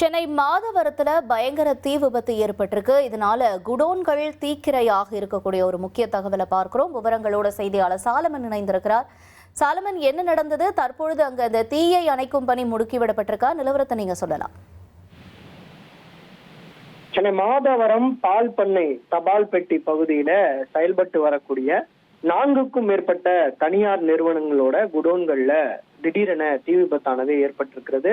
சென்னை மாதவரத்துல பயங்கர தீ விபத்து ஏற்பட்டிருக்கு. இதனால குடோன்கள் தீக்கிரையாக இருக்கக்கூடிய ஒரு முக்கிய தகவலை பார்க்கிறோம். விவரங்களோட செய்தியாளர் சாலமன் இணைந்திருக்கிறார். சாலமன், என்ன நடந்தது? தற்பொழுது அங்க அந்த தீயை அணைக்கும் பணி முடுக்கிவிடப்பட்டிருக்கா? நிலவரத்தை நீங்க சொல்லலாம். சென்னை மாதவரம் பால் பண்ணை தபால் பெட்டி பகுதியில செயல்பட்டு வரக்கூடிய 4க்கும் மேற்பட்ட தனியார் நிறுவனங்களோட குடோன்கள்ல திடீரென தீ விபத்தானது ஏற்பட்டிருக்கிறது.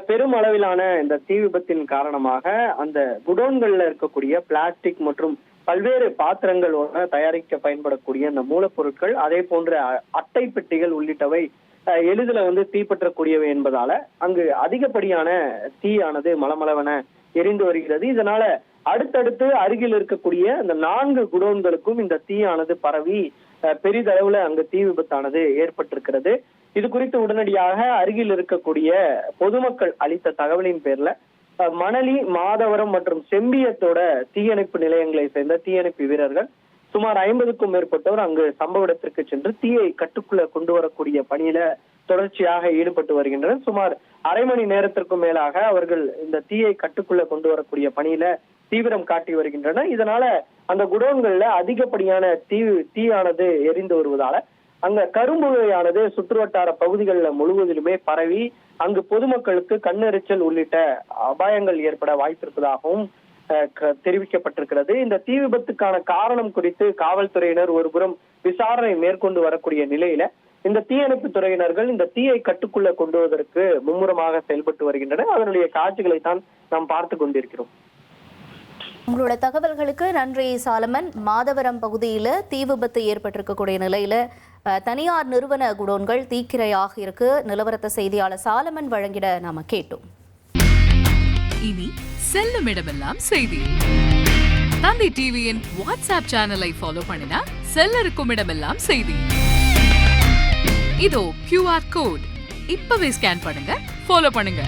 பெரும் அளவிலான இந்த தீ விபத்தின் காரணமாக அந்த குடோன்கள்ல இருக்கக்கூடிய பிளாஸ்டிக் மற்றும் பல்வேறு பாத்திரங்களோட தயாரிக்க பயன்படக்கூடிய அந்த மூலப்பொருட்கள், அதே போன்ற அட்டை பெட்டிகள் உள்ளிட்டவை எளிதில் தீப்பற்றக்கூடியவை என்பதால அங்கு அதிகப்படியான தீயானது மளமளவென எரிந்து வருகிறது. இதனால அடுத்தடுத்து அருகில் இருக்கக்கூடிய அந்த 4 குடோன்களுக்கும் இந்த தீயானது பரவி பெரிதளவுல அங்கு தீ விபத்தானது ஏற்பட்டிருக்கிறது. இது குறித்து உடனடியாக அருகில் இருக்கக்கூடிய பொதுமக்கள் அளித்த தகவலின் பேர்ல மணலி, மாதவரம் மற்றும் செம்பியத்தோட தீயணைப்பு நிலையங்களை சேர்ந்த தீயணைப்பு வீரர்கள் சுமார் 50க்கும் மேற்பட்டோர் அங்கு சம்பவ இடத்திற்கு சென்று தீயை கட்டுக்குள்ள கொண்டு வரக்கூடிய பணியில தொடர்ச்சியாக ஈடுபட்டு வருகின்றனர். சுமார் அரை மணி நேரத்திற்கும் மேலாக அவர்கள் இந்த தீயை கட்டுக்குள்ள கொண்டு வரக்கூடிய பணியில தீவிரம் காட்டி வருகின்றனர். இதனால அந்த குடோன்கள்ல அதிகப்படியான தீயானது எரிந்து வருவதால அங்க கரும்புகையானது சுற்றுவட்டார பகுதிகளில் முழுவதிலுமே பரவி அங்கு பொதுமக்களுக்கு கண்ணெரிச்சல் உள்ளிட்ட அபாயங்கள் ஏற்பட வாய்ப்பிருப்பதாகவும் தெரிவிக்கப்பட்டிருக்கிறது. இந்த தீ விபத்துக்கான காரணம் குறித்து காவல்துறையினர் ஒருபுறம் விசாரணை மேற்கொண்டு வரக்கூடிய நிலையில இந்த தீயணைப்பு துறையினர்கள் இந்த தீயை கட்டுக்குள்ள கொண்டு வருவதற்கு மும்முரமாக செயல்பட்டு வருகின்றனர். அதனுடைய காட்சிகளை தான் நாம் பார்த்து கொண்டிருக்கிறோம். உங்களோட தகவல்களுக்கு நன்றி சாலமன். மாதவரம் பகுதியில் தீ விபத்து ஏற்பட்டிருக்கக்கூடிய நிலையில தனியார் நிறுவன குடோன்கள் தீக்கிரையாக இருக்கு. நிலவரத்த செய்தியாளர் சாலமன் வழங்கிட நாம கேட்டோம். இனி செல்லும் இடமெல்லாம் செய்தி. தந்தி டிவியின் வாட்ஸ்அப் சேனலை ஃபாலோ பண்ணினா செல்ல இருக்கும் இடமெல்லாம் செய்தி. இதோ QR கோட் இப்பவே ஸ்கேன் பண்ணுங்க, ஃபாலோ பண்ணுங்க.